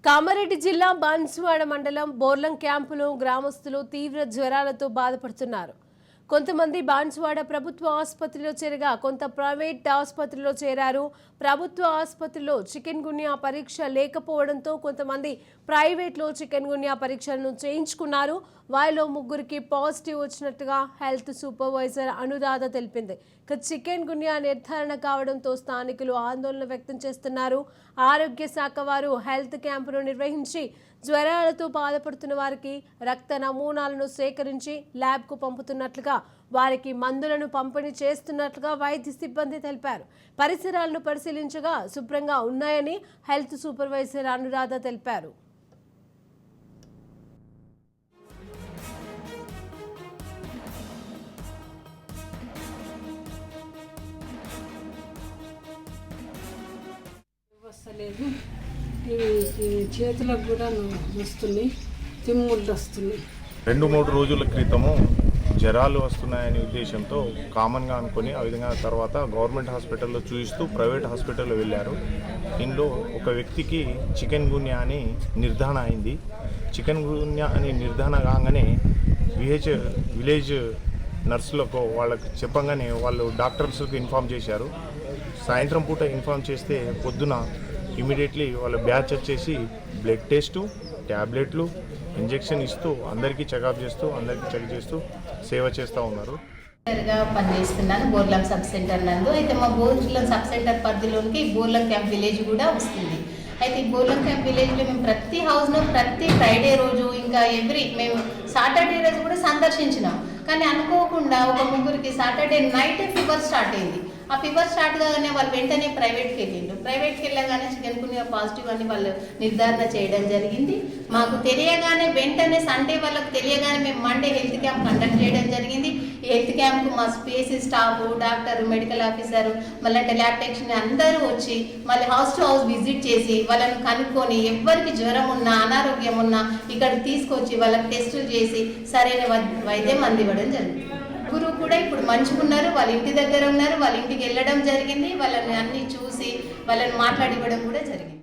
కామారెడ్డి జిల్లా బాన్సువాడ మండలం బోర్లం క్యాంపులో గ్రామస్తులు తీవ్ర జ్వరాలతో బాధపడుతున్నారు. కొంతమంది బాన్సువాడ ప్రభుత్వ ఆసుపత్రిలో చేరగా కొంత ప్రైవేట్ ఆసుపత్రిలో చేరారు. ప్రభుత్వ ఆసుపత్రిలో చికెన్ గున్యా పరీక్ష లేకపోవడంతో కొంతమంది ప్రైవేట్లో చికెన్ గున్యా పరీక్షలను చేయించుకున్నారు. వారిలో ముగ్గురికి పాజిటివ్ వచ్చినట్టుగా హెల్త్ సూపర్వైజర్ అనురాధ తెలిపింది. చికెన్ గున్యా నిర్ధారణ కావడంతో స్థానికులు ఆందోళన వ్యక్తం చేస్తున్నారు. ఆరోగ్య శాఖ వారు హెల్త్ క్యాంపును నిర్వహించి జ్వరాలతో బాధపడుతున్న వారికి రక్త నమూనాలను సేకరించి ల్యాబ్కు పంపుతున్నట్లుగా, వారికి మందులను పంపిణీ చేస్తున్నట్లుగా వైద్య సిబ్బంది తెలిపారు. పరిసరాలను పరిశీలించగా శుభ్రంగా ఉన్నాయని హెల్త్ సూపర్వైజర్ అనురాధ తెలిపారు. వస్తలేదు, చేతులకు కూడా వస్తున్నాయి, తిమ్ముళ్ళు వస్తున్నాయి. 2-3 రోజుల క్రితము జ్వరాలు వస్తున్నాయనే ఉద్దేశంతో కామన్గా అనుకొని ఆ విధంగా తర్వాత గవర్నమెంట్ హాస్పిటల్లో చూపిస్తూ ప్రైవేట్ హాస్పిటల్లో వెళ్ళారు. ఇందులో ఒక వ్యక్తికి చికెన్ గున్యా అని నిర్ధారణ అయింది. చికెన్ గున్యా అని నిర్ధారణ కాగానే విలేజ్ నర్సులకు వాళ్ళకి చెప్పగానే వాళ్ళు డాక్టర్స్కి ఇన్ఫామ్ చేశారు. సాయంత్రం పూట ఇన్ఫామ్ చేస్తే పొద్దున ఇమీడియట్లీ వాళ్ళ బ్యాచ్ వచ్చేసి బ్లడ్ టెస్టు, ట్యాబ్లెట్లు, ఇంజెక్షన్ ఇస్తూ అందరికీ చెకప్ చేస్తూ చెక్ చేస్తూ సేవ చేస్తూ ఉన్నారు. పనిచేస్తున్నాను బోర్లం సబ్ సెంటర్ నందు. అయితే మా బోర్లం సబ్ సెంటర్ పరిధిలోనికి బోర్లం క్యాంప్ విలేజ్ కూడా వస్తుంది. అయితే ఈ బోర్లం క్యాంప్ విలేజ్లో మేము ప్రతి హౌస్ను ప్రతి ఫ్రైడే రోజు ఇంకా మేము సాటర్డే రోజు కూడా సందర్శించినాం. కానీ అనుకోకుండా ఒక ముగ్గురికి సాటర్డే నైట్ ఫీవర్ స్టార్ట్ అయింది. ఆ ఫీవర్ స్టార్ట్ కాగానే వాళ్ళు వెంటనే ప్రైవేట్కి వెళ్ళిండు. ప్రైవేట్కి వెళ్ళగానే చికెన్ గున్యా పాజిటివ్ అని వాళ్ళు నిర్ధారణ చేయడం జరిగింది. మాకు తెలియగానే వెంటనే సండే వాళ్ళకు తెలియగానే మేము మండే హెల్త్ క్యాంప్ కండక్ట్ చేయడం జరిగింది. ఈ హెల్త్ క్యాంప్కు మా Spacey staff, doctor, medical officer, మళ్ళీ ల్యాబ్ టెక్నీషియన్ అందరూ వచ్చి మళ్ళీ హౌస్ టు హౌస్ విజిట్ చేసి వాళ్ళని కనుక్కొని ఎవరికి జ్వరం ఉన్నా అనారోగ్యం ఉన్నా ఇక్కడికి తీసుకొచ్చి వాళ్ళకి టెస్టులు చేసి సరైన వైద్యం అందివ్వడం జరిగింది. గురువు కూడా ఇప్పుడు మంచిగా ఉన్నారు, వాళ్ళ ఇంటి దగ్గర ఉన్నారు, వాళ్ళ ఇంటికి వెళ్ళడం జరిగింది, వాళ్ళని అన్ని చూసి వాళ్ళని మాట్లాడివ్వడం కూడా జరిగింది.